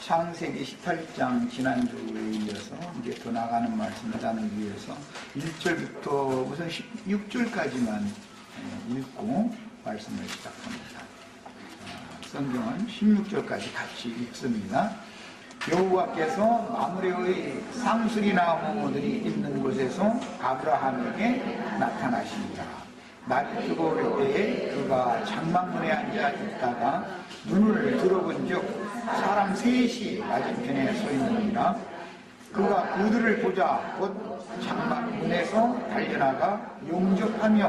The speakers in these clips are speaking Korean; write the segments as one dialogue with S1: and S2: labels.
S1: 창세기 18장 지난주에 이어서 이제 더 나가는 말씀을 나누기 위해서 1절부터 우선 16절까지만 읽고 말씀을 시작합니다. 성경은 16절까지 같이 읽습니다. 여호와께서 마므레의 상수리 나무들이 있는 곳에서 아브라함에게 나타나시니라. 날이 뜨거울 때에 그가 장막문에 앉아 있다가 눈을 들어본즉 사람 셋이 맞은편에 서 있느니라. 그가 그들을 보자 곧 장막문에서 달려나가 용접하며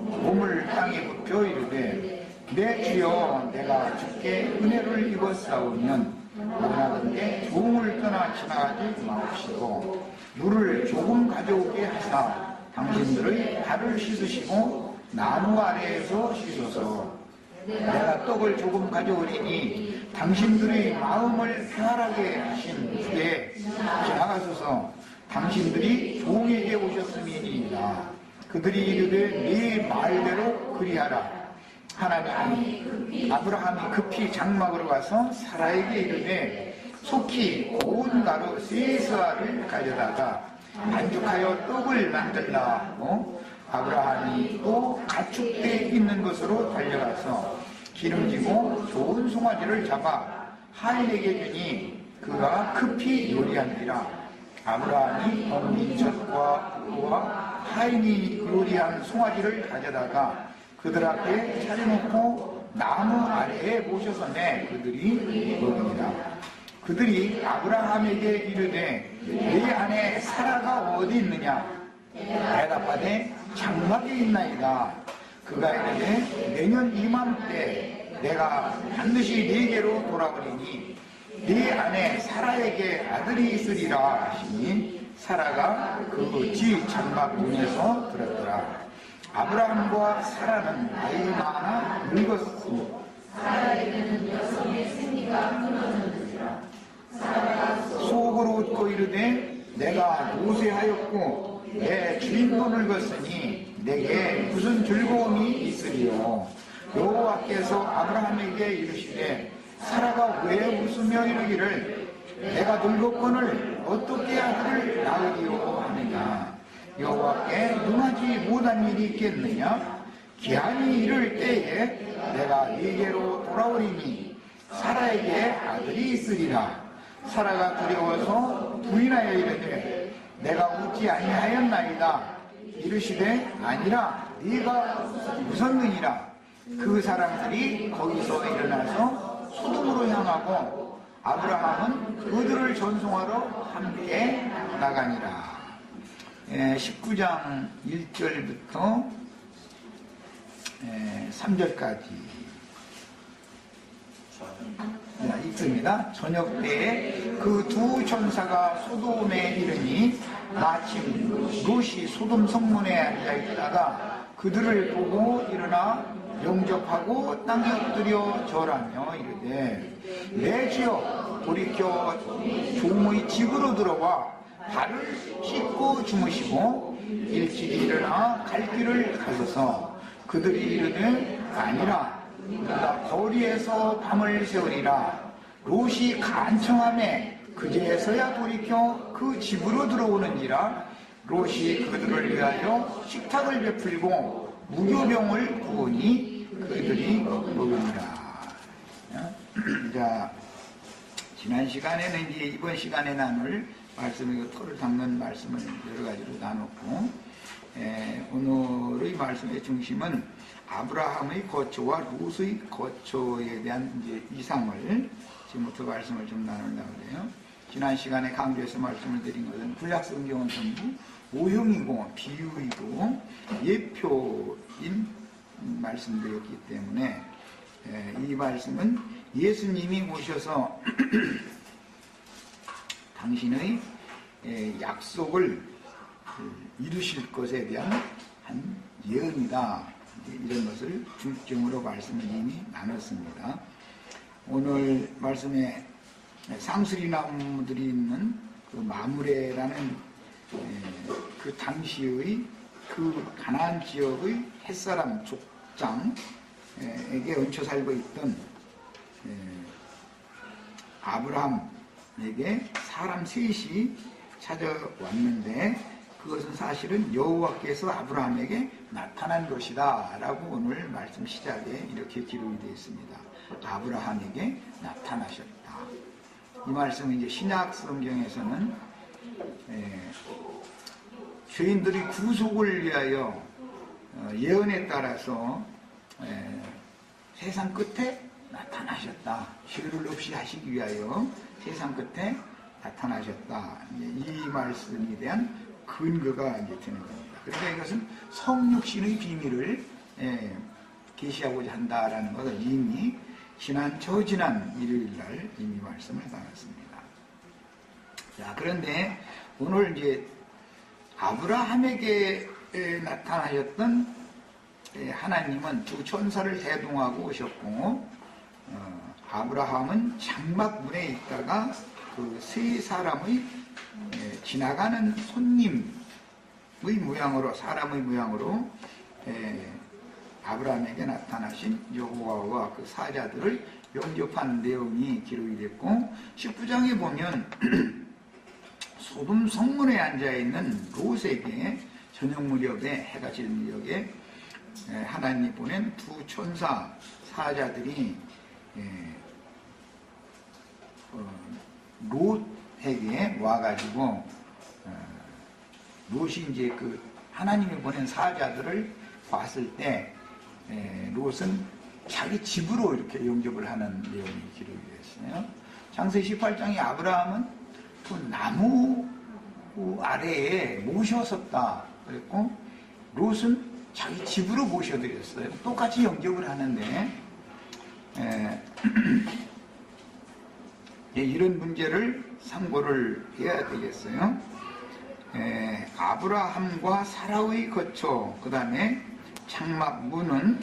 S1: 몸을 땅에 굽혀 이르되 내 주여 내가 주께 은혜를 입었사오면 원하건대 종을 떠나 지나가지 마옵시고 물을 조금 가져오게 하사 당신들의 발을 씻으시고 나무 아래에서 씻어서 내가 떡을 조금 가져오리니 당신들의 마음을 편하게 하신 후에 지나가소서. 당신들이 종에게 오셨음이니이다. 그들이 이르되 네 말대로 그리하라. 하나님이 아브라함이 급히 장막으로 가서 사라에게 이르되 속히 고운 가루 세서를 가져다가 반죽하여 떡을 만들라 하고 아브라함이 또 가축대 있는 곳으로 달려가서 기름지고 좋은 송아지를 잡아 하인에게 주니 그가 급히 요리한지라. 아브라함이 엉린 젖과 꿀과 하인이 요리한 송아지를 가져다가 그들 앞에 차려놓고 나무 아래에 모셔서내 그들이 먹으니라. 그들이 아브라함에게 이르되 네 아내 사라가 어디 있느냐? 대답하되 장막에 있나이다. 그가 이르되 내년 이맘때 내가 반드시 네게로 돌아오리니 네 아내 사라에게 아들이 있으리라 하시니 사라가 그 지 장막 문에서 들었더라. 아브라함과 사라는 나이 많아 늙었으니 사라에게는 여성의 생리가 끊어졌느니라. 사라가 속으로 웃고 이르되 내가 노쇠하였고 내 주인도 늙었으니 내게 무슨 즐거움이 있으리요. 여호와께서 아브라함에게 이르시되 사라가 왜 웃으며 이르기를 내가 늙었거늘 어떻게 아들을 낳으리요 하느냐. 여호와께 능하지 못한 일이 있겠느냐. 기한이 이를 때에 내가 네게로 돌아오리니 사라에게 아들이 있으리라. 사라가 두려워서 부인하여 이르되 내가 웃지 아니하였나이다. 이르시되 아니라 네가 웃었느니라. 그 사람들이 거기서 일어나서 소돔으로 향하고 아브라함은 그들을 전송하러 함께 나가니라. 19장 1절부터 3절까지 읽습니다. 저녁 때에 그 두 천사가 소돔에 이르니 마침 롯이 소돔 성문에 앉아 있다가 그들을 보고 일어나 영접하고 땅에 엎드려 절하며 이르되 내 주여 돌이켜 종의 집으로 들어와 발을 씻고 주무시고 일찍이 일어나 갈 길을 가소서. 그들이 이르되 아니라 그가 거리에서 밤을 새우리라. 롯이 간청하매 그제서야 돌이켜 그 집으로 들어오는지라. 롯이 그들을 위하여 식탁을 베풀고 무교병을 부으니 그들이 먹으니라. 자, 지난 시간에는 이제 이번 시간에 나눌 말씀이고 토를 닦는 말씀을 여러 가지로 나눴고, 오늘의 말씀의 중심은 아브라함의 거처와 롯의 거처에 대한 이제 이상을 지금부터 말씀을 좀 나누려고 해요. 지난 시간에 강조해서 말씀을 드린 것은 구약 성경은 전부 오형이고 비유이고 예표인 말씀들이었기 때문에 이 말씀은 예수님이 오셔서 당신의 약속을 이루실 것에 대한 한 예언이다. 이런 것을 중점으로 말씀을 이미 나눴습니다. 오늘 말씀에 상수리 나무들이 있는 그 마므레라는 그 당시의 그 가나안 지역의 햇사람 족장에게 얹혀 살고 있던 아브라함에게 사람 셋이 찾아왔는데 그것은 사실은 여호와께서 아브라함에게 나타난 것이다 라고 오늘 말씀 시작에 이렇게 기록이 되어 있습니다. 아브라함에게 나타나셨다. 이 말씀은 이제 신약 성경에서는 죄인들이 구속을 위하여 예언에 따라서 세상 끝에 나타나셨다. 죄를 없이 하시기 위하여 세상 끝에 나타나셨다. 이 말씀에 대한 근거가 이제 되는 겁니다. 그러니까 이것은 성육신의 비밀을 계시하고자 한다라는 것을 이미 저지난 일요일날 이미 말씀을 나눴습니다. 자, 그런데 오늘 이제 아브라함에게 나타나셨던 하나님은 두 천사를 대동하고 오셨고, 아브라함은 장막문에 있다가 그 세 사람의 지나가는 손님의 모양으로, 사람의 모양으로 아브라함에게 나타나신 여호와와 그 사자들을 영접한 내용이 기록이 됐고, 19장에 보면 소돔 성문에 앉아있는 롯에게 저녁 무렵에, 해가 질 무렵에 하나님이 보낸 두 천사 사자들이 롯에게 와가지고 롯이 이제 그 하나님이 보낸 사자들을 봤을 때 롯은 자기 집으로 이렇게 영접을 하는 내용이 기록이 되었어요. 창세기 18장에 아브라함은 그 나무 아래에 모셔섰다 그랬고, 롯은 자기 집으로 모셔드렸어요. 똑같이 영접을 하는데 이런 문제를 참고를 해야 되겠어요. 아브라함과 사라의 거처, 그 다음에 장막문은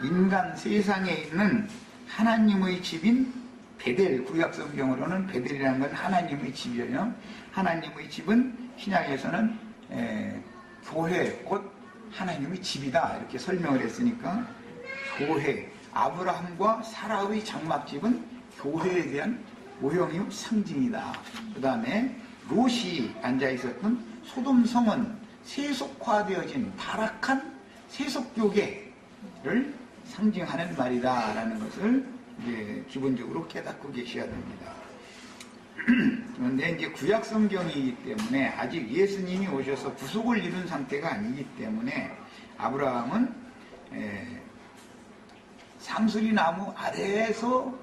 S1: 인간 세상에 있는 하나님의 집인 베델, 구약성경으로는 베델이라는 건 하나님의 집이에요. 하나님의 집은 신약에서는 교회, 곧 하나님의 집이다 이렇게 설명을 했으니까 교회, 아브라함과 사라의 장막집은 교회에 대한 모형이요 상징이다. 그 다음에 롯이 앉아있었던 소돔성은 세속화되어진 타락한 세속교계를 상징하는 말이다 라는 것을 이제 기본적으로 깨닫고 계셔야 됩니다. 그런데 이제 구약 성경이기 때문에 아직 예수님이 오셔서 구속을 이룬 상태가 아니기 때문에 아브라함은 상수리 나무 아래에서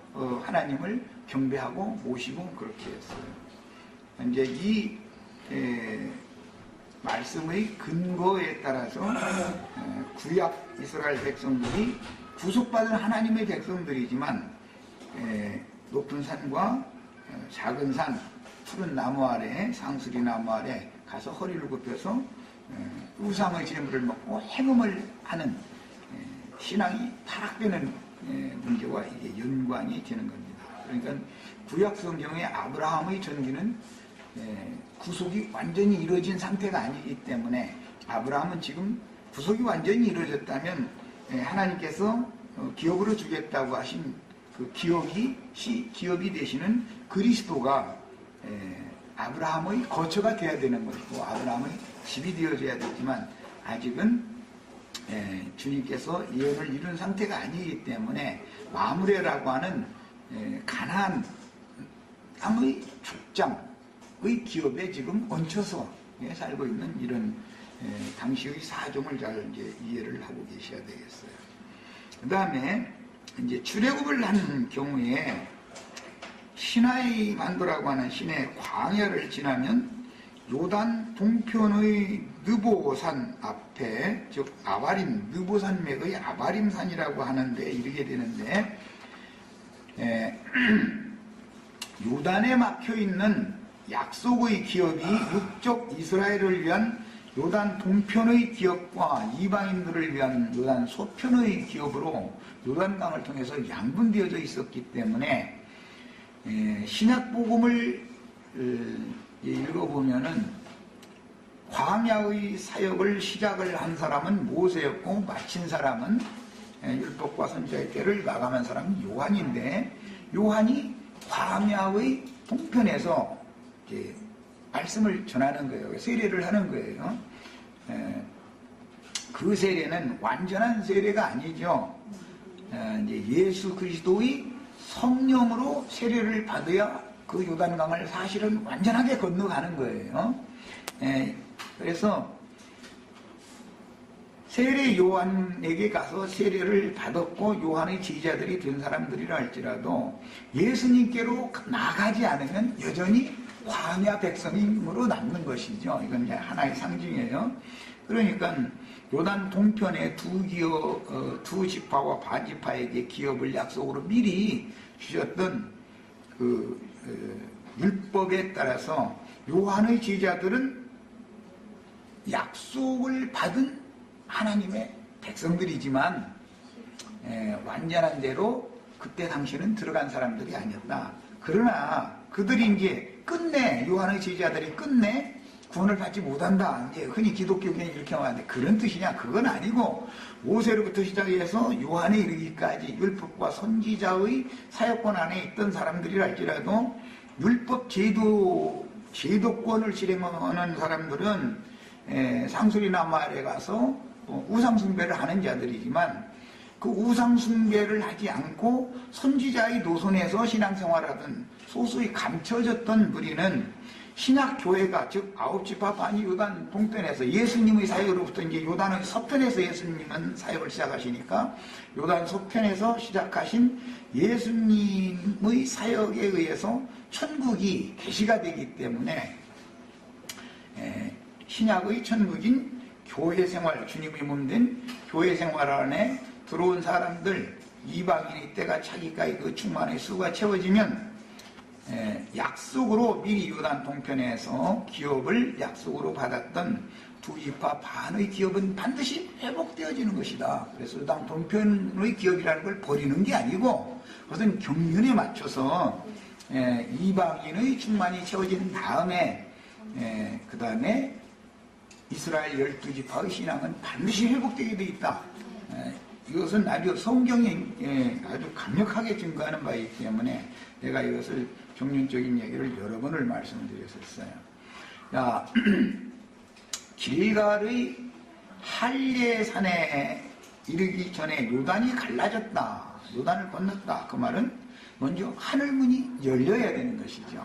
S1: 하나님을 경배하고 모시고 그렇게 했어요. 이제 이 말씀의 근거에 따라서 구약 이스라엘 백성들이 구속받은 하나님의 백성들이지만 높은 산과 작은 산, 푸른 나무 아래, 상수리 나무 아래 가서 허리를 굽혀서 우상의 제물을 먹고 행음을 하는 신앙이 타락되는 문제와 이게 연관이 되는 겁니다. 그러니까 구약 성경의 아브라함의 전기는 구속이 완전히 이루어진 상태가 아니기 때문에, 아브라함은 지금 구속이 완전히 이루어졌다면 하나님께서 기업으로 주겠다고 하신 그 기업이 되시는 그리스도가 아브라함의 거처가 되어야 되는 것이고 아브라함의 집이 되어져야 되지만, 아직은 주님께서 예언을 이룬 상태가 아니기 때문에 마므레라고 하는 가나안 땅의 족장의 기업에 지금 얹혀서 살고 있는 이런 당시의 사정을 잘 이제 이해를 하고 계셔야 되겠어요. 그 다음에 이제 출애굽을 한 경우에 시나이 만도라고 하는 신의 광야를 지나면 요단 동편의 느보산 앞에, 즉 아바림, 느보산맥의 아바림산이라고 하는데 이르게 되는데, 요단에 막혀있는 약속의 기업이 육적 이스라엘을 위한 요단 동편의 기업과 이방인들을 위한 요단 서편의 기업으로 요단강을 통해서 양분되어져 있었기 때문에 신약복음을 읽어보면은 광야의 사역을 시작을 한 사람은 모세였고 마친 사람은 율법과 선지자의 때를 마감한 사람은 요한인데, 요한이 광야의 동편에서 이제 말씀을 전하는 거예요. 세례를 하는 거예요. 그 세례는 완전한 세례가 아니죠. 이제 예수 그리스도의 성령으로 세례를 받아야 그 요단강을 사실은 완전하게 건너가는 거예요. 그래서 세례 요한에게 가서 세례를 받았고 요한의 제자들이 된 사람들이라 할지라도 예수님께로 나가지 않으면 여전히 광야 백성임으로 남는 것이죠. 이건 이제 하나의 상징이에요. 그러니까 요단 동편의 두 지파와 반지파에게 기업을 약속으로 미리 주셨던 그 율법에 따라서 요한의 제자들은 약속을 받은 하나님의 백성들이지만 완전한 대로 그때 당시는 들어간 사람들이 아니었다. 그러나 그들이 이제 끝내 요한의 제자들이 끝내 구원을 받지 못한다. 이제 흔히 기독교계에 이렇게 말하는데 그런 뜻이냐? 그건 아니고 모세로부터 시작해서 요한에 이르기까지 율법과 선지자의 사역권 안에 있던 사람들이라 할지라도 율법 제도권을 실행하는 사람들은 상술이나 마을에 가서 우상숭배를 하는 자들이지만 그 우상숭배를 하지 않고 선지자의 노선에서 신앙생활하던 소수의 감춰졌던 무리는 신약교회가 즉 아홉지파 반이요단 동편에서 예수님의 사역으로부터 이제 요단의 서편에서 예수님은 사역을 시작하시니까 요단 서편에서 시작하신 예수님의 사역에 의해서 천국이 계시가 되기 때문에 신약의 천국인 교회 생활, 주님의 몸된 교회 생활 안에 들어온 사람들, 이방인의 때가 차기까지 그 충만의 수가 채워지면 약속으로 미리 요단 동편에서 기업을 약속으로 받았던 두 지파 반의 기업은 반드시 회복되어지는 것이다. 그래서 요단 동편의 기업이라는 걸 버리는 게 아니고 그것은 경륜에 맞춰서 이방인의 충만이 채워진 다음에 그 다음에 이스라엘 12지파의 신앙은 반드시 회복되게 되어 있다. 이것은 아주 성경이 아주 강력하게 증거하는 바이기 때문에 내가 이것을 경륜적인 얘기를 여러 번을 말씀드렸었어요. 자, 길갈의 할례산에 이르기 전에 요단이 갈라졌다. 요단을 건넜다. 그 말은 먼저 하늘문이 열려야 되는 것이죠.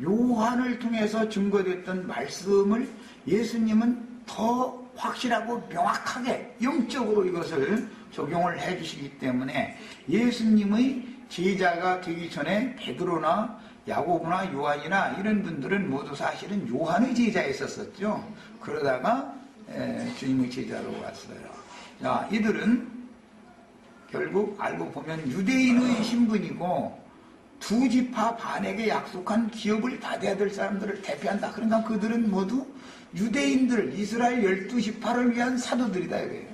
S1: 요한을 통해서 증거됐던 말씀을 예수님은 더 확실하고 명확하게 영적으로 이것을 적용을 해 주시기 때문에 예수님의 제자가 되기 전에 베드로나 야고보나 요한이나 이런 분들은 모두 사실은 요한의 제자였었죠. 그러다가 주님의 제자로 왔어요. 자, 이들은 결국 알고 보면 유대인의 신분이고 두 지파 반에게 약속한 기업을 받아야 될 사람들을 대표한다. 그러니까 그들은 모두 유대인들, 이스라엘 12지파를 위한 사도들이다 이거예요.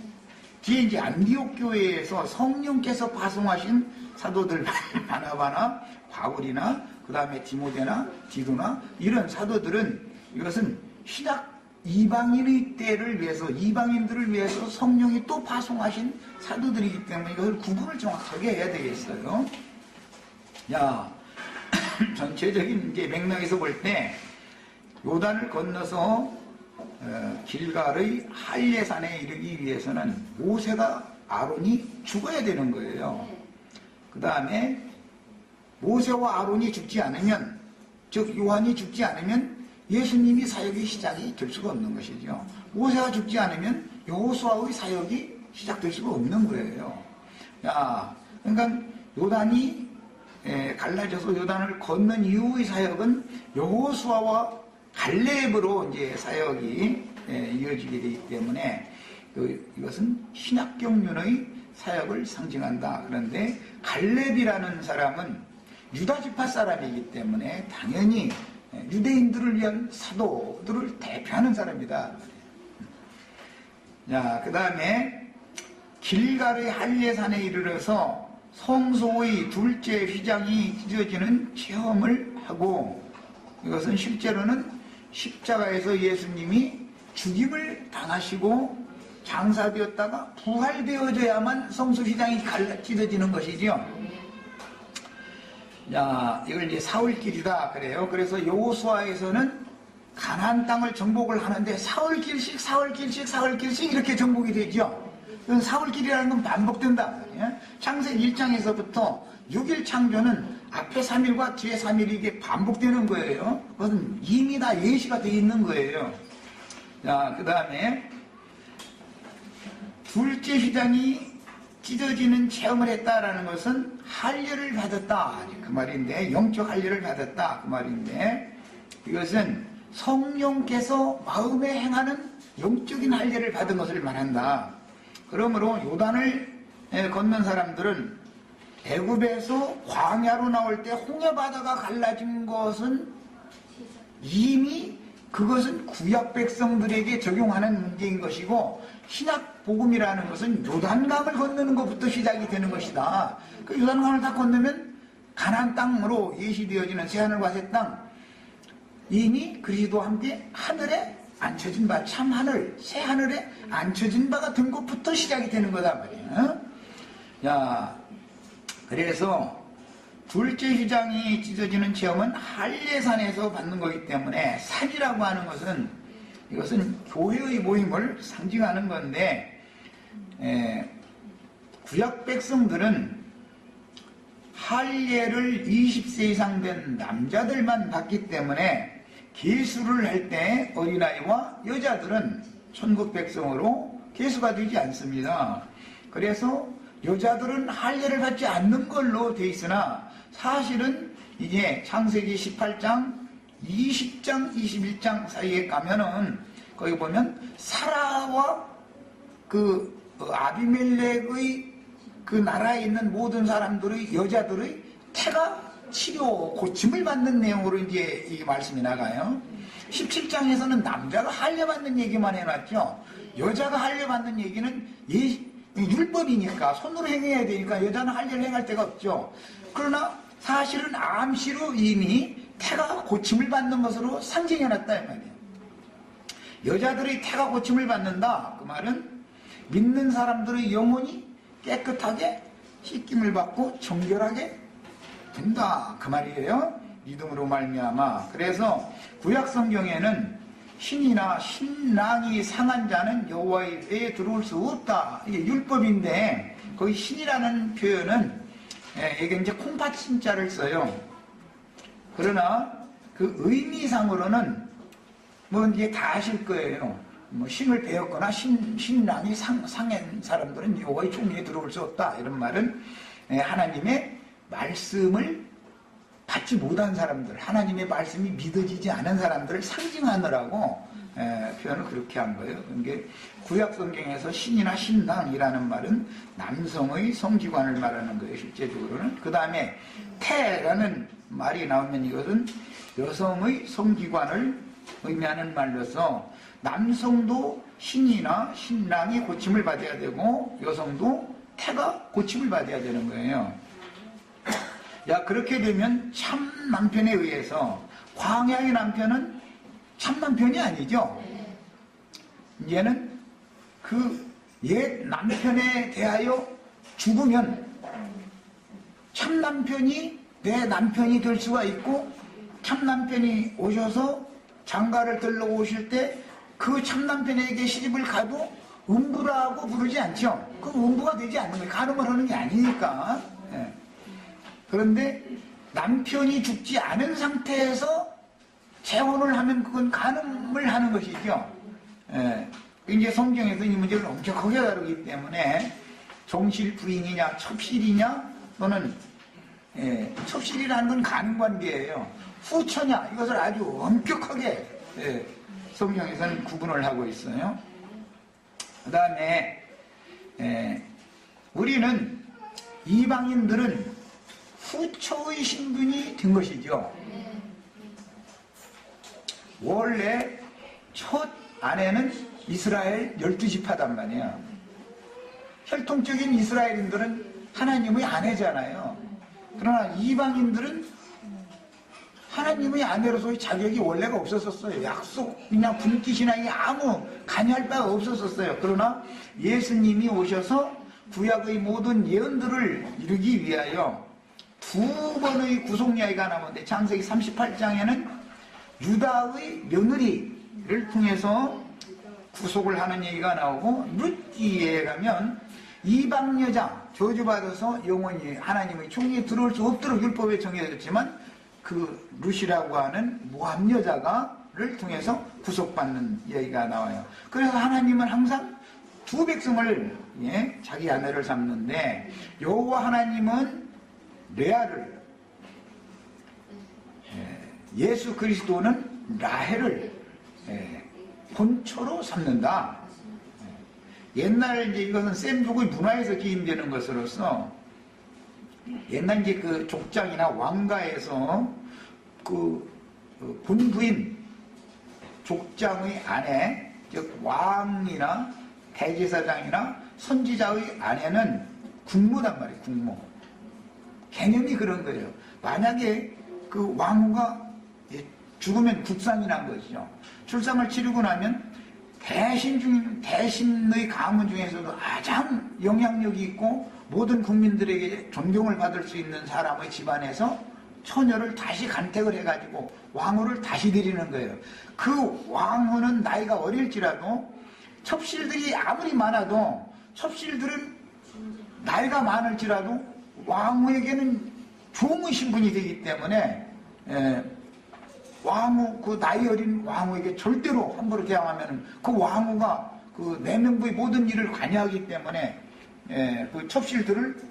S1: 뒤에 이제 안디옥 교회에서 성령께서 파송하신 사도들 바나바나 바울이나 그 다음에 디모데나 디도나 이런 사도들은 이것은 신약 이방인의 때를 위해서 이방인들을 위해서 성령이 또 파송하신 사도들이기 때문에 이것을 구분을 정확하게 해야 되겠어요. 야, 전체적인 이제 맥락에서 볼 때 요단을 건너서 길갈의 할례산에 이르기 위해서는 모세가 아론이 죽어야 되는 거예요. 그 다음에 모세와 아론이 죽지 않으면, 즉 요한이 죽지 않으면 예수님이 사역이 시작이 될 수가 없는 것이죠. 모세가 죽지 않으면 여호수아의 사역이 시작될 수가 없는 거예요. 야, 그러니까 요단이 갈라져서 요단을 건넌 이후의 사역은 여호수아와 갈렙으로 이제 사역이 이어지게 되기 때문에 이것은 신약경륜의 사역을 상징한다. 그런데 갈렙이라는 사람은 유다 지파 사람이기 때문에 당연히 유대인들을 위한 사도들을 대표하는 사람이다. 자, 그 다음에 길갈의 할례산에 이르러서 성소의 둘째 휘장이 찢어지는 체험을 하고 이것은 실제로는 십자가에서 예수님이 죽임을 당하시고 장사되었다가 부활되어져야만 성소 휘장이 찢어지는 것이죠. 자, 이걸 이제 사흘길이다 그래요. 그래서 여호수아에서는 가나안 땅을 정복을 하는데 사흘길씩 이렇게 정복이 되죠. 사흘길이라는 건 반복된다 말이에요. 창세기 1장에서부터 6일 창조는 앞에 3일과 뒤에 3일이 이게 반복되는 거예요. 그것은 이미 다 예시가 되어 있는 거예요. 자, 그 다음에 둘째 휘장이 찢어지는 체험을 했다라는 것은 할례를 받았다 그 말인데, 영적 할례를 받았다 그 말인데, 이것은 성령께서 마음에 행하는 영적인 할례를 받은 것을 말한다. 그러므로 요단을 건넌 사람들은 애굽에서 광야로 나올 때 홍해바다가 갈라진 것은 이미 그것은 구약 백성들에게 적용하는 문제인 것이고, 신약 복음이라는 것은 요단강을 건너는 것부터 시작이 되는 것이다. 그 요단강을 다 건너면 가나안 땅으로 예시되어지는 새하늘과 새 땅, 이미 그리스도와 함께 하늘에 앉혀진 바, 참하늘, 새하늘에 앉혀진 바가 된 것부터 시작이 되는 거다 말이에요. 자, 그래서 둘째 휘장이 찢어지는 체험은 할례산에서 받는 거기 때문에, 산이라고 하는 것은 이것은 교회의 모임을 상징하는 건데, 구약 백성들은 할례를 20세 이상 된 남자들만 받기 때문에 계수를 할 때 어린아이와 여자들은 천국 백성으로 계수가 되지 않습니다. 그래서 여자들은 할례를 받지 않는 걸로 돼 있으나, 사실은 이게 창세기 18장, 20장, 21장 사이에 가면은 거기 보면 사라와 그 아비멜렉의 그 나라에 있는 모든 사람들의, 여자들의 태가 치료, 고침을 받는 내용으로 이제 이 말씀이 나가요. 17장에서는 남자가 할례 받는 얘기만 해놨죠. 여자가 할례 받는 얘기는 율법이니까 손으로 행해야 되니까 여자는 할례를 행할 데가 없죠. 그러나 사실은 암시로 이미 태가 고침을 받는 것으로 상징해놨다 이 말이에요. 여자들의 태가 고침을 받는다 그 말은 믿는 사람들의 영혼이 깨끗하게 씻김을 받고 정결하게 된다 그 말이에요. 믿음으로 말미암아. 그래서 구약 성경에는 신이나 신랑이 상한 자는 여호와의 궤에 들어올 수 없다, 이게 율법인데, 거기 신이라는 표현은 이게 이제 콩팥신자를 써요. 그러나 그 의미상으로는 뭐 이제 다 아실 거예요. 뭐 신을 배웠거나 신랑이 상한 사람들은 여호와의 총리에 들어올 수 없다, 이런 말은 하나님의 말씀을 받지 못한 사람들, 하나님의 말씀이 믿어지지 않은 사람들을 상징하느라고 표현을 그렇게 한 거예요. 그게 구약 성경에서 신이나 신랑이라는 말은 남성의 성기관을 말하는 거예요, 실제적으로는. 그 다음에 태라는 말이 나오면 이것은 여성의 성기관을 의미하는 말로서, 남성도 신이나 신랑이 고침을 받아야 되고 여성도 태가 고침을 받아야 되는 거예요. 야, 그렇게 되면 참 남편에 의해서, 광야의 남편은 참 남편이 아니죠. 얘는 그 옛 남편에 대하여 죽으면 참 남편이 내 남편이 될 수가 있고, 참 남편이 오셔서 장가를 들러 오실 때 그 참 남편에게 시집을 가도 음부라고 부르지 않죠. 그럼 음부가 되지 않는 거예요. 간음을 하는 게 아니니까. 그런데 남편이 죽지 않은 상태에서 재혼을 하면 그건 간음을 하는 것이죠. 이제 성경에서 이 문제를 엄격하게 다루기 때문에 종실 부인이냐 첩실이냐, 또는 첩실이라는 건 간음관계예요. 후처냐, 이것을 아주 엄격하게 성경에서는 구분을 하고 있어요. 그 다음에 우리는, 이방인들은 후처의 신분이 된 것이죠. 원래 첫 아내는 이스라엘 12지파단 말이야. 혈통적인 이스라엘인들은 하나님의 아내잖아요. 그러나 이방인들은 하나님의 아내로서의 자격이 원래가 없었어요. 약속이나 분깃이나 아무 관여할 바가 없었어요. 그러나 예수님이 오셔서 구약의 모든 예언들을 이루기 위하여 두 번의 구속 이야기가 나오는데 창세기 38장에는 유다의 며느리를 통해서 구속을 하는 얘기가 나오고, 룻기에 가면 이방 여자 저주받아서 영원히 하나님의 총리에 들어올 수 없도록 율법에 정해졌지만 그 룻이라고 하는 모함 여자가를 통해서 구속받는 얘기가 나와요. 그래서 하나님은 항상 두 백성을 자기 아내를 삼는데, 여호와 하나님은 레아를, 예수 그리스도는 라헬을 본초로 삼는다. 옛날 이제 이것은 셈족의 문화에서 기인되는 것으로서, 옛날 이제 그 족장이나 왕가에서 그 본부인 족장의 아내, 즉 왕이나 대제사장이나 선지자의 아내는 국모단 말이에요. 국모. 개념이 그런 거예요. 만약에 그 왕후가 죽으면 국상이 난 것이죠. 출산을 치르고 나면 대신의 가문 중에서도 가장 영향력이 있고 모든 국민들에게 존경을 받을 수 있는 사람의 집안에서 처녀를 다시 간택을 해가지고 왕후를 다시 드리는 거예요. 그 왕후는 나이가 어릴지라도, 첩실들이 아무리 많아도 첩실들은 나이가 많을지라도 왕후에게는 종의 신분이 되기 때문에 왕후, 그 나이 어린 왕후에게 절대로 함부로 대항하면 그 왕후가 그 내명부의 모든 일을 관여하기 때문에 그 첩실들을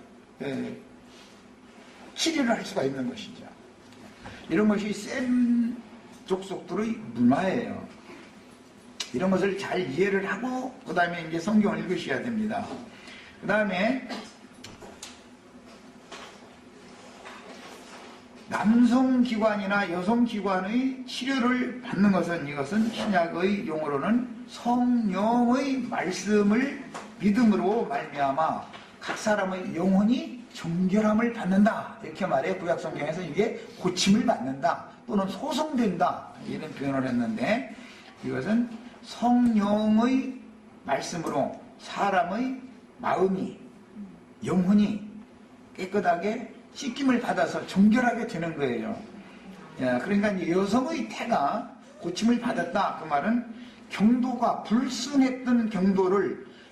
S1: 치리를 할 수가 있는 것이죠. 이런 것이 셈 족속들의 문화예요. 이런 것을 잘 이해를 하고 그 다음에 이제 성경을 읽으셔야 됩니다. 그 다음에 남성기관이나 여성기관의 치료를 받는 것은, 이것은 신약의 용어로는 성령의 말씀을 믿음으로 말미암아 각 사람의 영혼이 정결함을 받는다, 이렇게 말해. 구약성경에서 이게 고침을 받는다 또는 소성된다 이런 표현을 했는데, 이것은 성령의 말씀으로 사람의 마음이, 영혼이 깨끗하게 씻김을 받아서 정결하게 되는 거예요. 그러니까 이제 여성의 태가 고침을 받았다, 그 말은 경도가 불순했던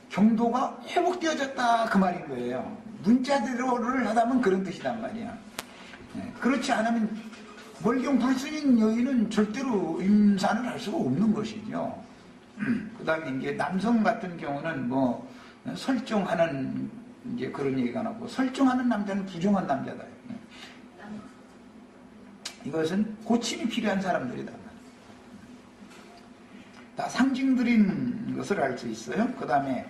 S1: 경도가 회복되어졌다, 그 말인 거예요. 문자대로를 하다면 그런 뜻이란 말이야. 그렇지 않으면 멀경 불순인 여인은 절대로 임산을 할 수가 없는 것이죠. 그 다음에 이제 남성 같은 경우는 뭐 설정하는 이제 그런 얘기가 나고, 설정하는 남자는 부정한 남자다. 이것은 고침이 필요한 사람들이다. 다 상징들인 것을 알 수 있어요. 그 다음에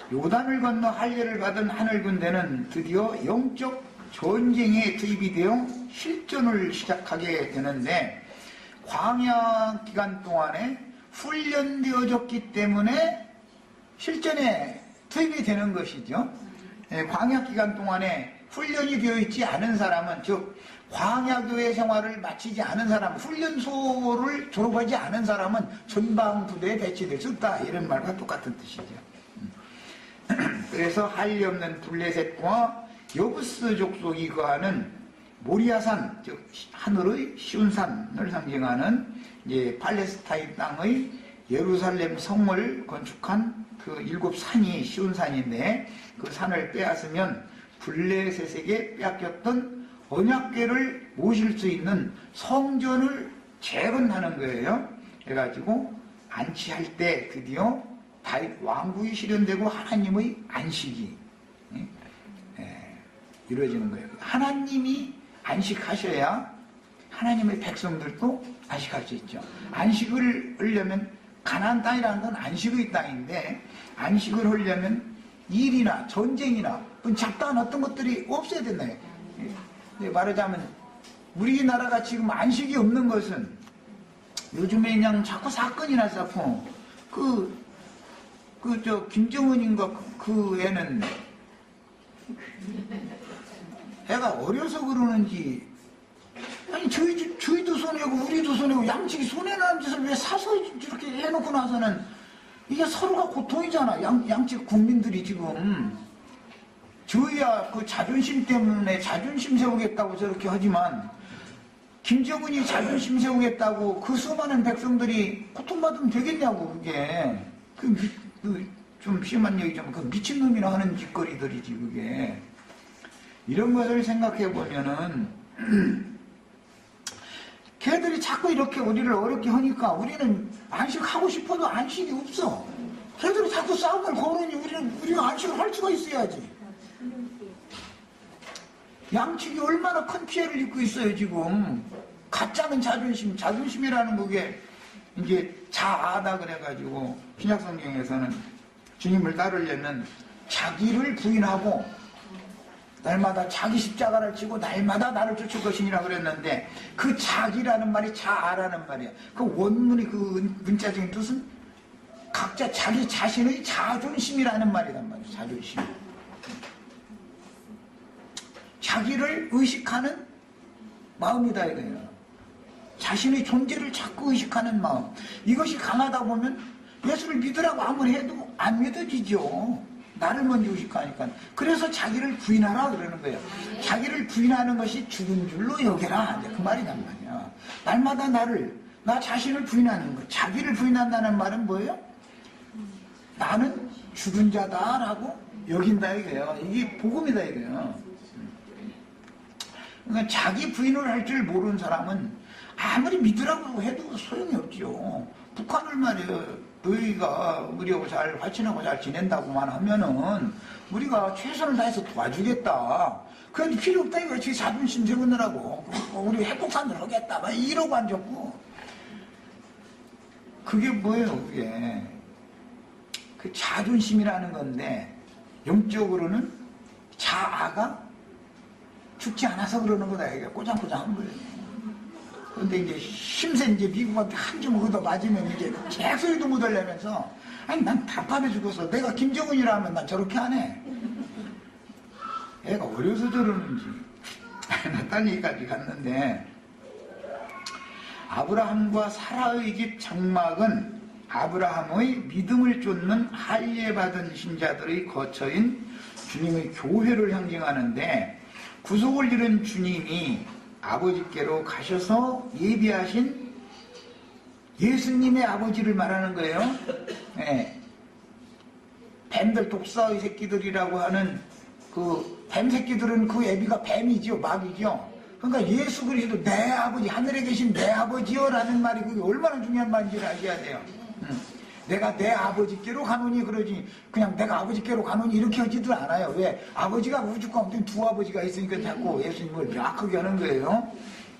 S1: 요단을 건너 할례를 받은 하늘 군대는 드디어 영적 전쟁에 투입이 되어 실전을 시작하게 되는데, 광야 기간 동안에 훈련되어졌기 때문에 실전에 투입이 되는 것이죠. 광야 기간 동안에 훈련이 되어 있지 않은 사람은, 즉 광야교회 생활을 마치지 않은 사람, 훈련소를 졸업하지 않은 사람은 전방부대에 배치될 수 없다, 이런 말과 똑같은 뜻이죠. 그래서 한리 없는 블레셋과 여부스 족속이 거하는 모리아산, 즉 하늘의 시온산을 상징하는 이제 팔레스타인 땅의 예루살렘 성을 건축한 그 7산이 시온산인데, 그 산을 빼앗으면 블레셋에게 빼앗겼던 언약궤를 모실 수 있는 성전을 재건하는 거예요. 그래가지고 안치할 때 드디어 다윗 왕국이 실현되고 하나님의 안식이 이루어지는 거예요. 하나님이 안식하셔야 하나님의 백성들도 안식할 수 있죠. 안식을 하려면, 가나안 땅이라는 건 안식의 땅인데, 안식을 하려면 일이나 전쟁이나 잡다한 어떤 것들이 없어야 된다요. 말하자면 우리나라가 지금 안식이 없는 것은, 요즘에 그냥 자꾸 사건이나 쌓고, 김정은인가 그 애는 애가 어려서 그러는지, 아니 저희도 손해고 우리도 손해고 양측이 손해나는 짓을 왜 사서 이렇게 해놓고 나서는 이게 서로가 고통이잖아. 양측 국민들이 지금 저희야 그 자존심 때문에 자존심 세우겠다고 저렇게 하지만 김정은이 자존심 세우겠다고 그 수많은 백성들이 고통받으면 되겠냐고 그게 좀 심한 얘기지만 그 미친놈이나 하는 짓거리들이지 그게. 이런 것을 생각해 보면은 걔들이 자꾸 이렇게 우리를 어렵게 하니까 우리는 안식하고 싶어도 안식이 없어. 걔들이 자꾸 싸움을 걸으니 우리가 안식을 할 수가 있어야지. 양측이 얼마나 큰 피해를 입고 있어요 지금. 가짜는 자존심이라는 그게 이제 자아다 그래가지고 신약성경에서는 주님을 따르려면 자기를 부인하고 날마다 자기 십자가를 지고 날마다 나를 쫓을 것이니라 그랬는데 그 자기라는 말이 자아라는 말이야. 그 원문의 그 문자적인 뜻은 각자 자기 자신의 자존심이라는 말이란 말이야. 자존심. 자기를 의식하는 마음이다 이거예요. 자신의 존재를 자꾸 의식하는 마음. 이것이 강하다 보면 예수를 믿으라고 아무리 해도 안 믿어지죠. 나를 먼저 의식하니까. 그래서 자기를 부인하라 그러는 거예요. 자기를 부인하는 것이 죽은 줄로 여겨라. 이제 그 말이란 말이야. 날마다 나 자신을 부인하는 거. 자기를 부인한다는 말은 뭐예요? 나는 죽은 자다라고 여긴다 이거예요. 이게 복음이다 이거예요. 그러니까 자기 부인을 할 줄 모르는 사람은 아무리 믿으라고 해도 소용이 없지요. 북한을 말이에요. 너희가 우리하고 잘 화친하고 잘 지낸다고만 하면은 우리가 최선을 다해서 도와주겠다. 그런데 필요 없다 이거야. 제 자존심 세우느라고. 우리 핵폭탄을 하겠다. 막 이러고 앉았고. 그게 뭐예요 그게. 그 자존심이라는 건데 영적으로는 자아가 죽지 않아서 그러는 거다. 이게 꼬장꼬장한 거예요. 근데 이제 힘세 이제 미국한테 한 줌 얻어 맞으면 이제 개소리도 못 하려면서 아니 난 답답해 죽어서 내가 김정은이라면 난 저렇게 안 해. 애가 어려서 저러는지. 딴 얘기까지 갔는데 아브라함과 사라의 집 장막은 아브라함의 믿음을 쫓는 할례받은 신자들의 거처인 주님의 교회를 상징하는데 구속을 이룬 주님이 아버지께로 가셔서 예비하신 예수님의 아버지를 말하는 거예요. 네. 뱀들 독사의 새끼들이라고 하는 그 뱀 새끼들은 그 애비가 뱀이죠. 마귀죠. 그러니까 예수 그리스도 내 아버지 하늘에 계신 내 아버지요 라는 말이 그게 얼마나 중요한 말인지를 아셔야 돼요. 내가 내 아버지께로 가노니 그러지 그냥 내가 아버지께로 가노니 이렇게 하지도 않아요. 왜? 아버지가 우주 가운데 두 아버지가 있으니까 자꾸 예수님을 명확하게 하는 거예요.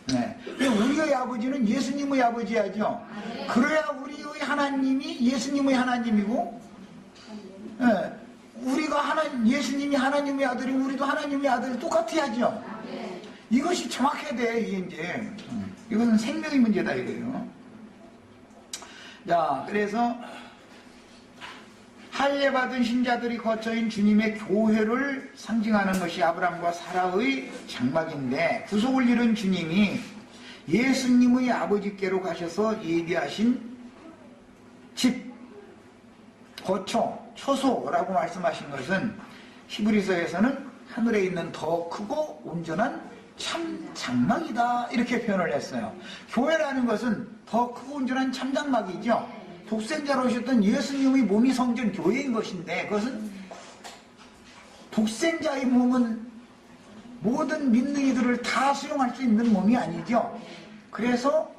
S1: 네. 우리의 아버지는 예수님의 아버지야죠. 그래야 우리의 하나님이 예수님의 하나님이고 네. 우리가 예수님이 하나님의 아들이고 우리도 하나님의 아들이 똑같아야죠. 이것이 정확해야 돼. 이게 이것은 생명의 문제다 이거예요. 자, 그래서 할례받은 신자들이 거처인 주님의 교회를 상징하는 것이 아브라함과 사라의 장막인데 구속을 이룬 주님이 예수님의 아버지께로 가셔서 예비하신 집, 거처, 처소라고 말씀하신 것은 히브리서에서는 하늘에 있는 더 크고 온전한 참 장막이다 이렇게 표현을 했어요. 교회라는 것은 더 크고 온전한 참 장막이죠. 독생자로 오셨던 예수님의 몸이 성전 교회인 것인데 그것은 독생자의 몸은 모든 믿는 이들을 다 수용할 수 있는 몸이 아니죠. 그래서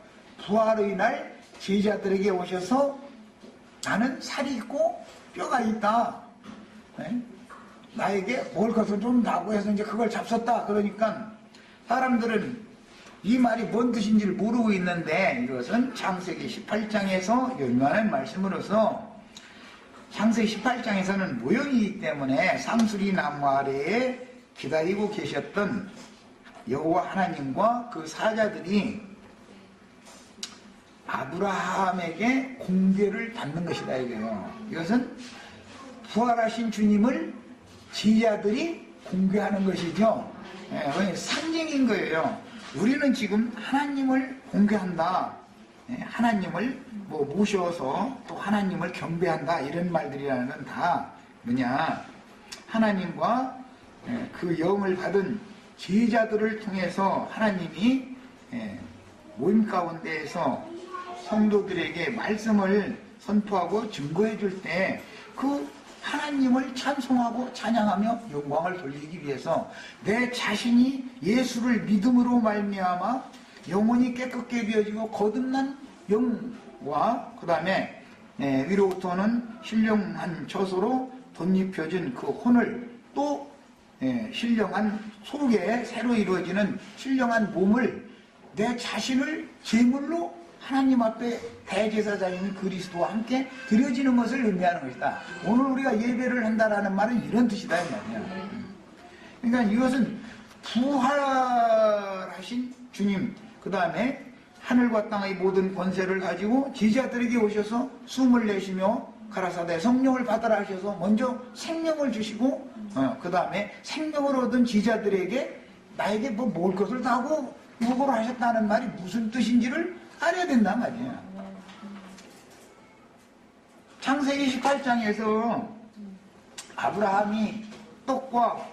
S1: 부활의 날 제자들에게 오셔서 나는 살이 있고 뼈가 있다. 네? 나에게 뭘 것을 좀 나고 해서 이제 그걸 잡섰다. 그러니까 사람들은 이 말이 뭔 뜻인지를 모르고 있는데 이것은 창세기 18장에서 열만한 말씀으로서 창세기 18장에서는 모형이기 때문에 상수리 나무 아래에 기다리고 계셨던 여호와 하나님과 그 사자들이 아브라함에게 공개를 받는 것이다 이거예요. 이것은 부활하신 주님을 제자들이 공개하는 것이죠. 네, 상징인 거예요. 우리는 지금 하나님을 공개한다. 하나님을 모셔서 또 하나님을 경배한다. 이런 말들이라는 건 다 뭐냐. 하나님과 그 영을 받은 제자들을 통해서 하나님이 모임 가운데에서 성도들에게 말씀을 선포하고 증거해 줄 때 그 하나님을 찬송하고 찬양하며 영광을 돌리기 위해서 내 자신이 예수를 믿음으로 말미암아 영혼이 깨끗게 되어지고 거듭난 영과 그 다음에 위로부터는 신령한 처소로 덧입혀진 그 혼을 또 신령한 속에 새로 이루어지는 신령한 몸을 내 자신을 제물로 하나님 앞에 대제사장인 그리스도와 함께 드려지는 것을 의미하는 것이다. 오늘 우리가 예배를 한다라는 말은 이런 뜻이다 이 말이야. 그러니까 이것은 부활하신 주님, 그 다음에 하늘과 땅의 모든 권세를 가지고 제자들에게 오셔서 숨을 내쉬며 가라사대 성령을 받으라 하셔서 먼저 생명을 주시고 그 다음에 생명을 얻은 제자들에게 나에게 뭐 먹을 것을 다고 요구를 하셨다는 말이 무슨 뜻인지를 알아야 된단 말이야. 창세기 18장에서 아브라함이 떡과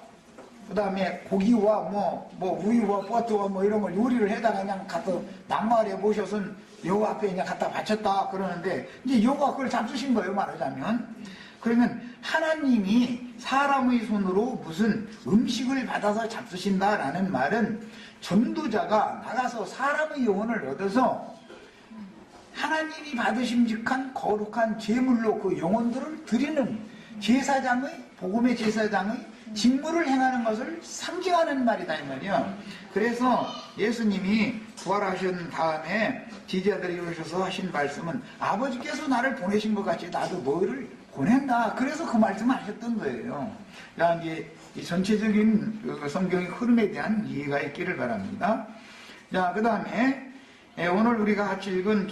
S1: 그 다음에 고기와 뭐 우유와 버터와 뭐 이런 걸 요리를 해다가 그냥 갖다 낙마을에 모셔서 여호와 앞에 그냥 갖다 바쳤다 그러는데 이제 여호와 그걸 잡수신 거예요, 말하자면. 그러면 하나님이 사람의 손으로 무슨 음식을 받아서 잡수신다라는 말은 전도자가 나가서 사람의 영혼을 얻어서 하나님이 받으심직한 거룩한 제물로 그 영혼들을 드리는 제사장의, 복음의 제사장의 직무를 행하는 것을 상징하는 말이다 이 말이야. 그래서 예수님이 부활하신 다음에 제자들이 오셔서 하신 말씀은 아버지께서 나를 보내신 것 같이 나도 너희를 보낸다. 그래서 그 말씀을 하셨던 거예요. 자, 이제 이 전체적인 그 성경의 흐름에 대한 이해가 있기를 바랍니다. 자, 그 다음에 오늘 우리가 같이 읽은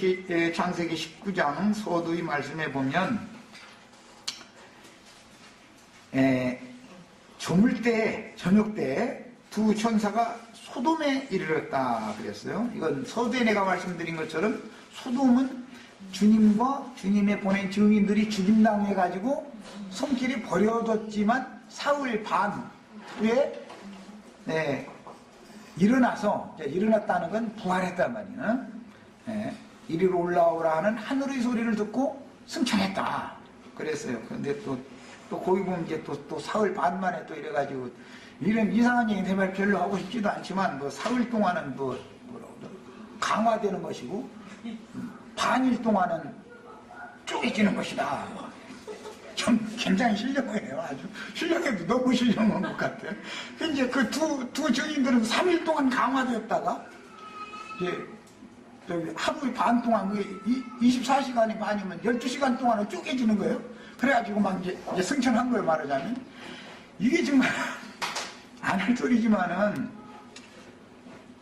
S1: 창세기 19장 서두의 말씀에 보면 저물 때, 저녁 때 두 천사가 소돔에 이르렀다 그랬어요. 이건 서두에 내가 말씀드린 것처럼 소돔은 주님과 주님의 보낸 증인들이 죽임당해가지고 손길이 버려졌지만 사흘 반 후에 일어났다는 건 부활했단 말이야. 이리로 올라오라 하는 하늘의 소리를 듣고 승천했다 그랬어요. 그런데 또 거기 보면 이제 또 사흘 반 만에 또 이래가지고 이런 이상한 얘기 때문에 별로 하고 싶지도 않지만 뭐 사흘 동안은 강화되는 것이고 반일 동안은 쪼개지는 것이다. 참 굉장히 신령해요. 아주 신령해도 너무 신령한 것 같아. 이제 그 두 증인들은 3일 동안 강화되었다가 이제 하루 반 동안 24시간이 반이면 12시간 동안은 쪼개지는 거예요. 그래가지고 막 이제 승천한 거예요, 말하자면. 이게 정말 안 할 소리지만은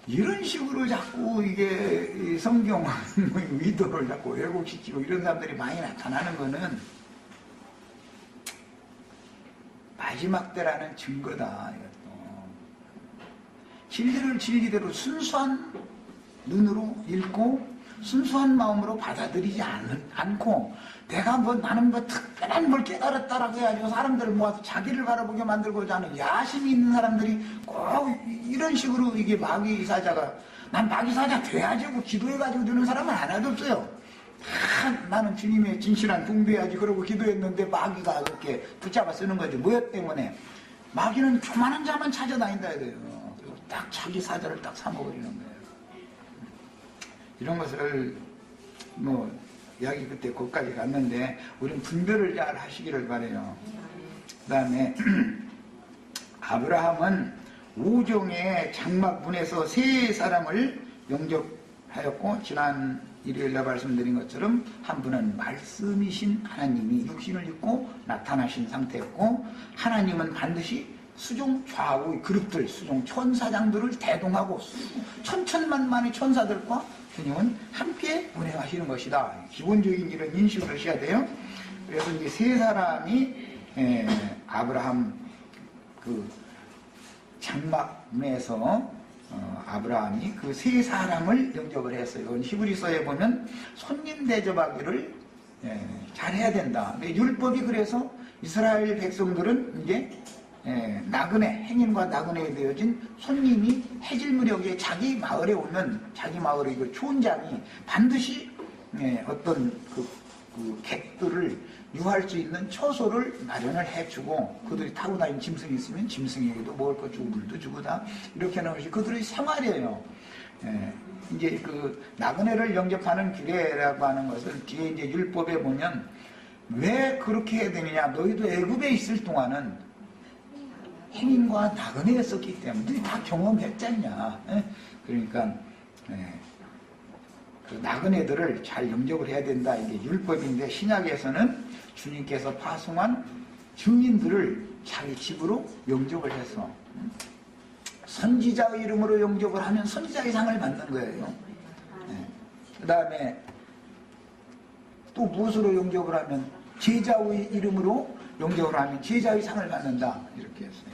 S1: 이런 식으로 자꾸 이게 성경 의도를 자꾸 왜곡시키고 이런 사람들이 많이 나타나는 거는 마지막 때라는 증거다. 이것도. 진리를 진리대로 순수한 눈으로 읽고 순수한 마음으로 받아들이지 않고 내가 나는 특별한 뭘 깨달았다라고 해가지고 사람들을 모아서 자기를 바라보게 만들고자 하는 야심이 있는 사람들이 꼭 이런 식으로 이게 마귀사자가 난 마귀사자 돼야지 하고 기도해가지고 되는 사람은 하나도 없어요. 나는 주님의 진실한 붕대야지 그러고 기도했는데 마귀가 그렇게 붙잡아 쓰는 거지. 뭐 때문에? 마귀는 교만한 자만 찾아다닌다 해야 돼요. 그리고 딱 자기 사자를 딱 사먹으려는 거예요. 이런 것을 이야기 그때 거기까지 갔는데 우리는 분별을 잘 하시기를 바라요. 그 다음에 아브라함은 우종의 장막문에서 세 사람을 영접하였고 지난 일요일날 말씀드린 것처럼 한 분은 말씀이신 하나님이 육신을 입고 나타나신 상태였고 하나님은 반드시 수종 좌우의 그룹들, 수종 천사장들을 대동하고 천천만만의 천사들과 주님은 함께 운행하시는 것이다. 기본적인 이런 인식을 하셔야 돼요. 그래서 이제 세 사람이 아브라함 그 장막문에서 아브라함이 그 세 사람을 영접을 했어요. 이건 히브리서에 보면 손님 대접하기를 잘해야 된다. 율법이 그래서 이스라엘 백성들은 이제 나그네, 행인과 나그네에 되어진 손님이 해질무렵에 자기 마을에 오면 자기 마을의 그 촌장이 반드시 어떤 그 객들을 유할 수 있는 처소를 마련을 해주고, 그들이 타고 다니는 짐승이 있으면 짐승에게도 먹을 것 주고 물도 주고 다 이렇게 하는 것이 그들의 생활이에요. 이제 그 나그네를 영접하는 규례라고 하는 것을 뒤에 이제 율법에 보면 왜 그렇게 해야 되느냐, 너희도 애굽에 있을 동안은 행인과 나그네였었기 때문에 너희 다 경험했잖냐. 그러니까 그 나그네들을 잘 영접을 해야 된다, 이게 율법인데, 신약에서는 주님께서 파송한 증인들을 자기 집으로 영접을 해서 선지자의 이름으로 영접을 하면 선지자의 상을 받는 거예요. 그 다음에 또 무엇으로 영접을 하면 제자의 이름으로 영접을 하면 제자의 상을 받는다, 이렇게 했어요.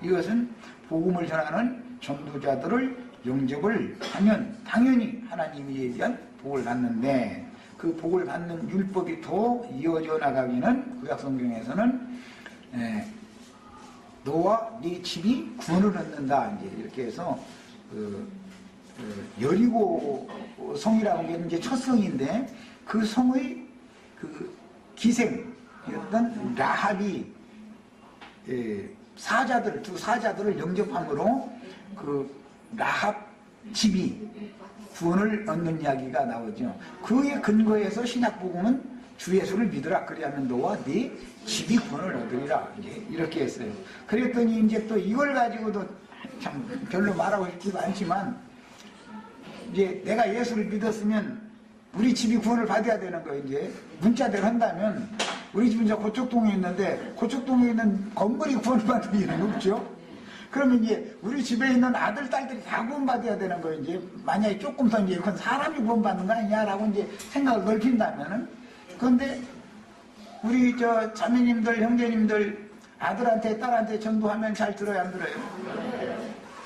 S1: 이것은 복음을 전하는 전도자들을 영접을 하면 당연히 하나님에 의한 복을 받는데, 그 복을 받는 율법이 더 이어져 나가기는 구약성경에서는 너와 네 집이 구원을 얻는다, 이제 이렇게 해서 여리고 성이라고 하는 게 첫 성인데, 그 성의 그 기생이었던 라합이 두 사자들을 영접함으로 그 라합 집이 구원을 얻는 이야기가 나오죠. 그에 근거해서 신약복음은 주 예수를 믿으라, 그리하면 너와 네 집이 구원을 얻으리라, 이렇게 했어요. 그랬더니 이제 또 이걸 가지고도 참 별로 말하고 싶지도 않지만, 이제 내가 예수를 믿었으면 우리 집이 구원을 받아야 되는 거예요. 이제 문자대로 한다면 우리 집은 이제 고척동에 있는데 고척동에 있는 건물이 구원을 받을 일은 없죠. 그러면 이제 우리 집에 있는 아들, 딸들이 다 구원받아야 되는 거예요. 이제 만약에 조금 더 이제 그건 사람이 구원받는 거 아니냐라고 이제 생각을 넓힌다면은. 그런데 우리 저 자매님들, 형제님들 아들한테, 딸한테 전도하면 잘 들어요, 안 들어요?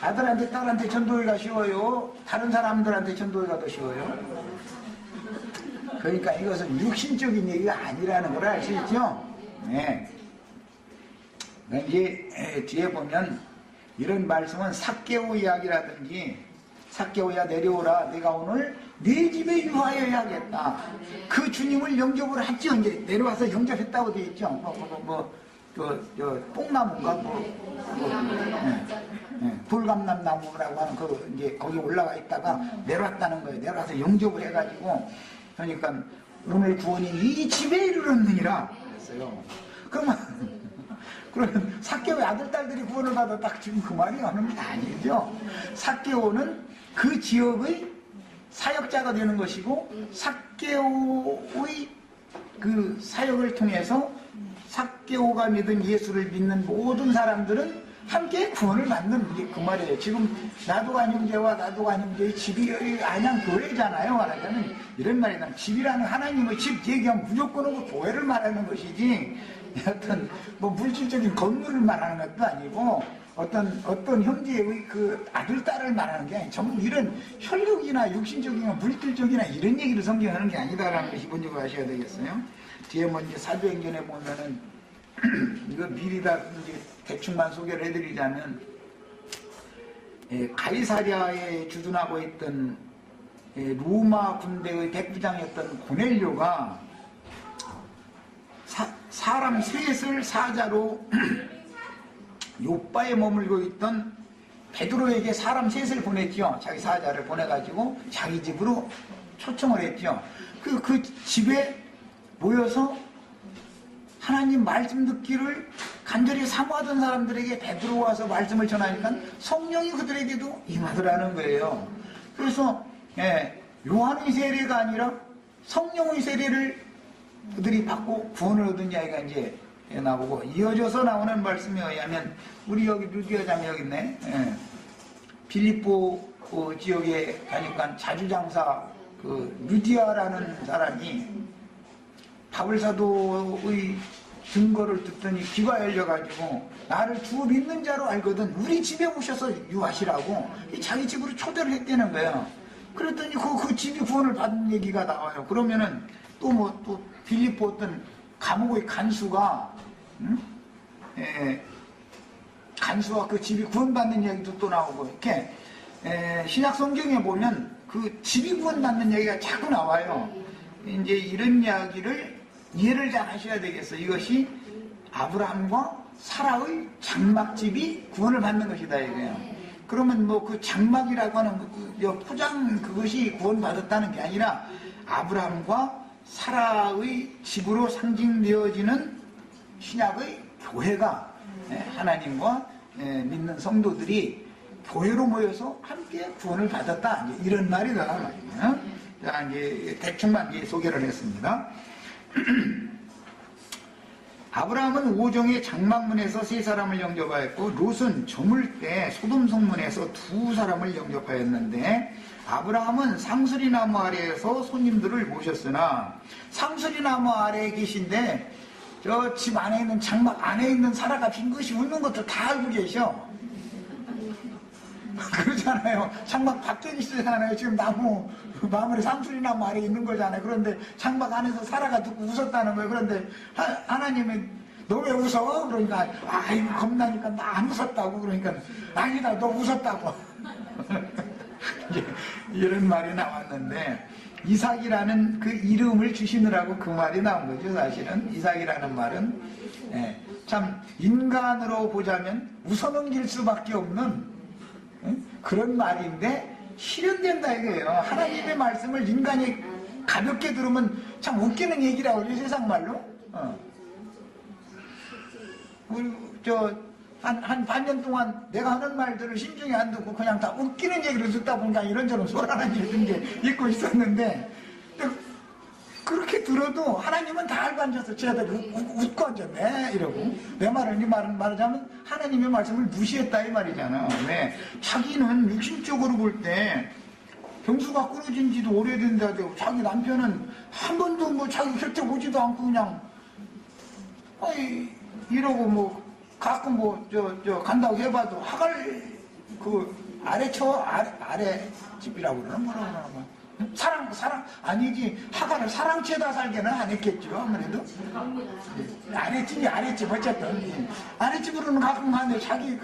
S1: 아들한테, 딸한테 전도하기가 쉬워요? 다른 사람들한테 전도하기가 더 쉬워요? 그러니까 이것은 육신적인 얘기가 아니라는 걸 알 수 있죠? 네. 이제 뒤에 보면 이런 말씀은 삭개오 이야기라든지, 삭개오야 내려오라, 내가 오늘 네 집에 유하여야겠다. 그 주님을 영접을 했죠. 이제 내려와서 영접했다고 되어 있죠. 뽕나무인가 불감람 나무라고 하는 그 이제 거기 올라가 있다가 내려왔다는 거예요. 내려와서 영접을 해가지고, 그러니까 오늘 구원이 이 집에 이르렀느니라 그랬어요. 그러면 삭개오의 아들, 딸들이 구원을 받았다, 지금 그 말이 하는 게 아니죠. 삭개오는 그 지역의 사역자가 되는 것이고, 삭개오의 그 사역을 통해서 삭개오가 믿은 예수를 믿는 모든 사람들은 함께 구원을 받는, 게 그 말이에요. 지금 나도간 형제와 나도간 형제의 집이 안양교회잖아요. 말하자면 이런 말이다. 집이라는 하나님의 집 얘기하면 무조건 교회를 말하는 것이지, 어떤 물질적인 건물을 말하는 것도 아니고 어떤 형제의 그 아들, 딸을 말하는 게 아니고 전부 이런 혈육이나 육신적이나 물질적이나 이런 얘기를 성경하는 게 아니다라는 걸 기본적으로 아셔야 되겠어요. 뒤에 먼저 사도행전에 보면은 이거 미리 다 이제 대충만 소개를 해드리자면, 가이사랴에 주둔하고 있던 로마 군대의 백부장이었던 고넬료가 사람 셋을 사자로 요바에 머물고 있던 베드로에게 사람 셋을 보냈죠. 자기 사자를 보내가지고 자기 집으로 초청을 했죠. 그 집에 모여서 하나님 말씀 듣기를 간절히 사모하던 사람들에게 베드로 와서 말씀을 전하니까 성령이 그들에게도 임하더라는 거예요. 그래서 요한의 세례가 아니라 성령의 세례를 그들이 받고 구원을 얻은 이야기가 이제 나오고, 이어져서 나오는 말씀에 의하면 우리 여기 루디아 자매 여기 있네. 빌립보 지역에 가니까 자주장사 루디아라는 사람이 바울 사도의 증거를 듣더니 귀가 열려가지고 나를 주 믿는 자로 알거든 우리 집에 오셔서 유하시라고 자기 집으로 초대를 했다는 거예요. 그랬더니 그 집이 구원을 받은 얘기가 나와요. 그러면은 또 빌립보 어떤 감옥의 간수가 간수와 그 집이 구원받는 얘기도 또 나오고, 이렇게, 신약 성경에 보면 그 집이 구원받는 얘기가 자꾸 나와요. 이제 이런 이야기를 이해를 잘 하셔야 되겠어요. 이것이 아브라함과 사라의 장막집이 구원을 받는 것이다, 이거예요. 그러면 뭐 그 장막이라고 하는 그 포장 그것이 구원받았다는 게 아니라 아브라함과 사라의 집으로 상징되어지는 신약의 교회가 하나님과 믿는 성도들이 교회로 모여서 함께 구원을 받았다, 이런 말이다 말이에요. 자, 이제 대충만 이제 소개를 했습니다. 아브라함은 오정의 장막문에서 3사람을 영접하였고 롯은 저물 때 소돔 성문에서 2사람을 영접하였는데, 아브라함은 상수리 나무 아래에서 손님들을 모셨으나 상수리 나무 아래에 계신데 저 집 안에 있는 장막 안에 있는 사라가 빈 것이 없는 것도 다 알고 계셔. 그러잖아요. 장막 밖에 있잖아요. 지금 마무리 상수리 나무 아래에 있는 거잖아요. 그런데 장막 안에서 사라가 듣고 웃었다는 거예요. 그런데 하나님은 너 왜 웃어? 그러니까 이거 겁나니까 나 안 웃었다고. 그러니까 아니다, 너 웃었다고. 이런 말이 나왔는데, 이삭이라는 그 이름을 주시느라고 그 말이 나온 거죠. 사실은 이삭이라는 말은 참 인간으로 보자면 웃어넘길 수밖에 없는 그런 말인데 실현된다 이거예요. 하나님의 말씀을 인간이 가볍게 들으면 참 웃기는 얘기라고 그러죠, 세상 말로. 한 반년 동안 내가 하는 말들을 신중히 안 듣고 그냥 다 웃기는 얘기를 듣다 보니까 이런저런 소란한 얘기를 읽고 있었는데, 그렇게 들어도 하나님은 다 알고 앉아서 쟤들 웃고 앉았네 이러고, 내 말을 말하자면 하나님의 말씀을 무시했다 이 말이잖아. 왜? 자기는 육신적으로 볼 때 병수가 끊어진 지도 오래된다고, 자기 남편은 한 번도 뭐 자기 곁에 오지도 않고 그냥 이러고 뭐 가끔 간다고 해봐도 하갈 아래 집이라고 그러나 뭐라 사랑 아니지, 하갈을 사랑채다 살게는 안 했겠죠. 아무래도 아랫집 어쨌든 아랫집으로는 가끔 가는데 자기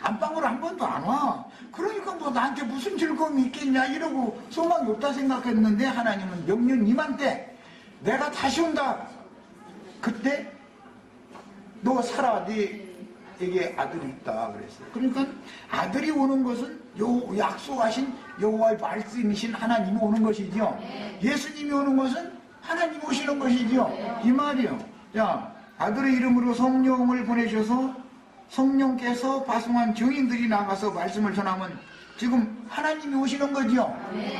S1: 안방으로 한 번도 안 와. 그러니까 뭐 나한테 무슨 즐거움이 있겠냐 이러고 소망이 없다 생각했는데, 하나님은 명령 임한때 내가 다시 온다. 그때 너 살아, 네에게 아들이 있다 그랬어요. 그러니까 아들이 오는 것은 약속하신 여호와의 말씀이신 하나님이 오는 것이죠. 예수님이 오는 것은 하나님이 오시는 것이죠. 이 말이요. 아들의 이름으로 성령을 보내셔서 성령께서 파송한 증인들이 나가서 말씀을 전하면 지금 하나님이 오시는 거죠.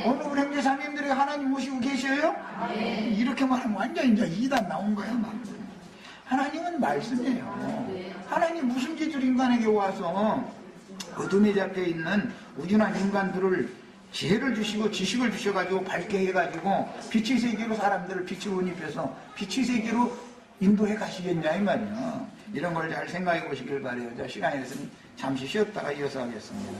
S1: 어느 분 형제 자매님들이 하나님 오시고 계셔요? 이렇게 말하면 완전 이제 이단 나온 거예요. 하나님은 말씀이에요. 하나님 무슨 짓을 인간에게 와서 어둠에 잡혀있는 우준한 인간들을 지혜를 주시고 지식을 주셔가지고 밝게 해가지고 빛의 세계로 사람들을 빛으로 운입해서 빛의 세계로 인도해 가시겠냐 이 말이야. 이런 걸 잘 생각해 보시길 바라요. 자, 시간이 됐으니 잠시 쉬었다가 이어서 하겠습니다.